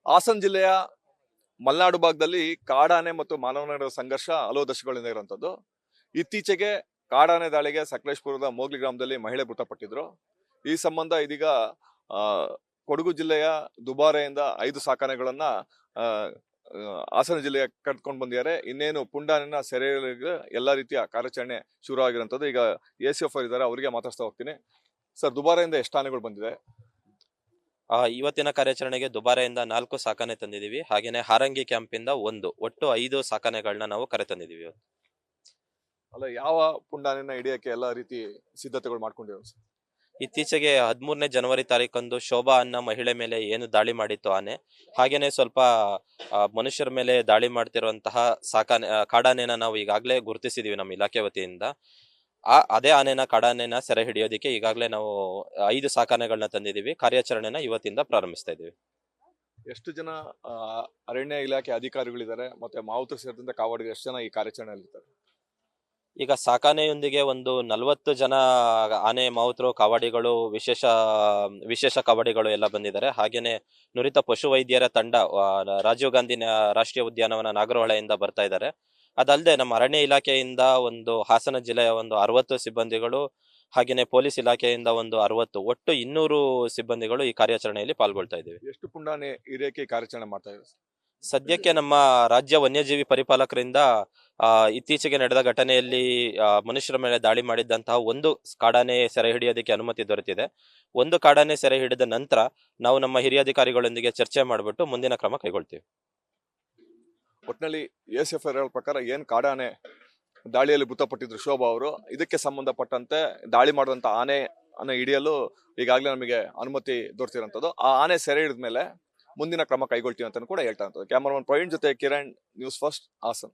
ಹಾಸನ ಜಿಲ್ಲೆಯ ಮಲೆನಾಡು ಭಾಗದಲ್ಲಿ ಕಾಡಾನೆ ಮತ್ತು ಮಾನವನ ಸಂಘರ್ಷ ಹಲವು ದಶಕಗಳಿಂದ ಇರುವಂತದ್ದು. ಇತ್ತೀಚೆಗೆ ಕಾಡಾನೆ ದಾಳಿಗೆ ಸಕಲೇಶಪುರದ ಮೋಗ್ಲಿ ಗ್ರಾಮದಲ್ಲಿ ಮಹಿಳೆ ಮೃತಪಟ್ಟಿದ್ರು. ಈ ಸಂಬಂಧ ಇದೀಗ ಆ, ಕೊಡಗು ಜಿಲ್ಲೆಯ ದುಬಾರೆಯಿಂದ 5 ಸಾಕಾನೆಗಳನ್ನ ಆ, ಹಾಸನ ಜಿಲ್ಲೆಯ ಕಟ್ಕೊಂಡು ಬಂದಿದ್ದಾರೆ. ಇನ್ನೇನು ಪುಂಡಾನೆನ ಸೆರೆ ಹಿಡಿಯಲು ಎಲ್ಲಾ ರೀತಿಯ ಕಾರ್ಯಾಚರಣೆ ಶುರು ಆಗಿರುವಂತದ್ದು. ಈಗ ACF ಇದ್ದಾರೆ, ಅವರಿಗೆ ಮಾತಾಡ್ತಾ ಹೋಗ್ತೀನಿ. ಸರ್, ದುಬಾರೆಯಿಂದ ಎಷ್ಟು ಆನೆಗಳು ಬಂದಿದೆ? ಇವತ್ತಿನ ಕಾರ್ಯಾಚರಣೆಗೆ ದುಬಾರೆಯಿಂದ 4 ಸಾಕಾನೆ ತಂದಿದೀವಿ. ಹಾಗೇನೆ ಹಾರಂಗಿ ಕ್ಯಾಂಪಿಂದ ಒಟ್ಟು 5 ಸಾಕಾನೆಗಳನ್ನ ನಾವು ಕರೆ ತಂದಿದೀವಿ. ಅಲ್ಲ, ಯಾವ ಪುಂಡಾನೆನ ಹಿಡಿಯಕ್ಕೆ ಎಲ್ಲಾ ರೀತಿ ಸಿದ್ಧತೆಗಳು ಮಾಡ್ಕೊಂಡಿರೋ ಸರ್? ಇತ್ತೀಚೆಗೆ 13ನೇ ಜನವರಿ ತಾರೀಕಂದು ಶೋಭಾ ಅನ್ನ ಮಹಿಳೆ ಮೇಲೆ ಏನು ದಾಳಿ ಮಾಡಿತ್ತು ಆನೆ, ಹಾಗೇನೆ ಸ್ವಲ್ಪ ಮನುಷ್ಯರ ಮೇಲೆ ದಾಳಿ ಮಾಡ್ತಿರುವಂತಹ ಕಾಡಾನೆನ ನಾವು ಈಗಾಗಲೇ ಗುರುತಿಸಿದೀವಿ ನಮ್ಮ ಇಲಾಖೆ ವತಿಯಿಂದ. ಅದೇ ಕಾಡಾನೆನ ಸೆರೆ ಹಿಡಿಯೋದಕ್ಕೆ ಈಗಾಗಲೇ ನಾವು 5 ಸಾಕಾನೆಗಳನ್ನ ತಂದಿದೀವಿ. ಕಾರ್ಯಾಚರಣೆನ ಇವತ್ತಿಂದ ಪ್ರಾರಂಭಿಸ್ತಾ ಇದೀವಿ. ಎಷ್ಟು ಜನ ಅರಣ್ಯ ಇಲಾಖೆ ಅಧಿಕಾರಿಗಳಿದ್ದಾರೆ, ಮತ್ತೆ ಮಾವುತರು ಸೇರಿದಂತೆ ಕಾವಾಡಿಗರು ಎಷ್ಟು ಜನ ಈ ಕಾರ್ಯಾಚರಣೆಯಲ್ಲಿ ಇದ್ದಾರೆ? ಈಗ ಸಾಕಾನೆಯೊಂದಿಗೆ ಒಂದು 40 ಜನ ಆನೆ ಮಾವುತರು, ಕಾವಾಡಿಗಳು, ವಿಶೇಷ ಕಾವಾಡಿಗಳು ಎಲ್ಲ ಬಂದಿದ್ದಾರೆ. ಹಾಗೇನೆ ನುರಿತ ಪಶು ವೈದ್ಯರ ತಂಡ ರಾಜೀವ್ ಗಾಂಧಿ ರಾಷ್ಟ್ರೀಯ ಉದ್ಯಾನವನ ನಾಗರಹೊಳೆಯಿಂದ ಬರ್ತಾ ಇದ್ದಾರೆ. ಅದಲ್ಲದೆ ನಮ್ಮ ಅರಣ್ಯ ಇಲಾಖೆಯಿಂದ ಹಾಸನ ಜಿಲ್ಲೆಯ 60 ಸಿಬ್ಬಂದಿಗಳು, ಹಾಗೇನೆ ಪೊಲೀಸ್ ಇಲಾಖೆಯಿಂದ 60, ಒಟ್ಟು 200 ಸಿಬ್ಬಂದಿಗಳು ಈ ಕಾರ್ಯಾಚರಣೆಯಲ್ಲಿ ಪಾಲ್ಗೊಳ್ತಾ ಇದ್ದೀವಿ. ಎಷ್ಟು ಪುಂಡಾನೆ ಹಿಡಿಯಕ್ಕೆ ಕಾರ್ಯಾಚರಣೆ ಮಾಡ್ತಾ ಇದ್ದಾರೆ? ಸದ್ಯಕ್ಕೆ ನಮ್ಮ ರಾಜ್ಯ ವನ್ಯಜೀವಿ ಪರಿಪಾಲಕರಿಂದ ಇತ್ತೀಚೆಗೆ ನಡೆದ ಘಟನೆಯಲ್ಲಿ ಮನುಷ್ಯರ ಮೇಲೆ ದಾಳಿ ಮಾಡಿದ್ದಂತಹ 1 ಕಾಡಾನೆ ಸೆರೆ ಹಿಡಿಯೋದಕ್ಕೆ ಅನುಮತಿ ದೊರೆತಿದೆ. 1 ಕಾಡಾನೆ ಸೆರೆ ಹಿಡಿದ ನಂತರ ನಾವು ನಮ್ಮ ಹಿರಿಯ ಅಧಿಕಾರಿಗಳೊಂದಿಗೆ ಚರ್ಚೆ ಮಾಡಿಬಿಟ್ಟು ಮುಂದಿನ ಕ್ರಮ ಕೈಗೊಳ್ತೀವಿ. ಒಟ್ಟಿನಲ್ಲಿ ACF ಹೇಳೋ ಪ್ರಕಾರ ಏನ್ ಕಾಡಾನೆ ದಾಳಿಯಲ್ಲಿ ಮೃತಪಟ್ಟಿದ್ರು ಶೋಭಾ ಅವರು, ಇದಕ್ಕೆ ಸಂಬಂಧಪಟ್ಟಂತೆ ದಾಳಿ ಮಾಡುವಂತ ಆನೆ ಹಿಡಿಯಲು ಈಗಾಗಲೇ ನಮಗೆ ಅನುಮತಿ ದೊರೆತಿರುವಂತದ್ದು. ಆ ಆನೆ ಸೆರೆ ಹಿಡಿದ ಮೇಲೆ ಮುಂದಿನ ಕ್ರಮ ಕೈಗೊಳ್ತೀವಿ ಅಂತ ಕೂಡ ಹೇಳ್ತಾ ಇರ್ತದೆ. ಕ್ಯಾಮರಾಮನ್ ಪ್ರವೀಣ್ ಜೊತೆ ಕಿರಣ್, ನ್ಯೂಸ್ ಫಸ್ಟ್, ಹಾಸನ್.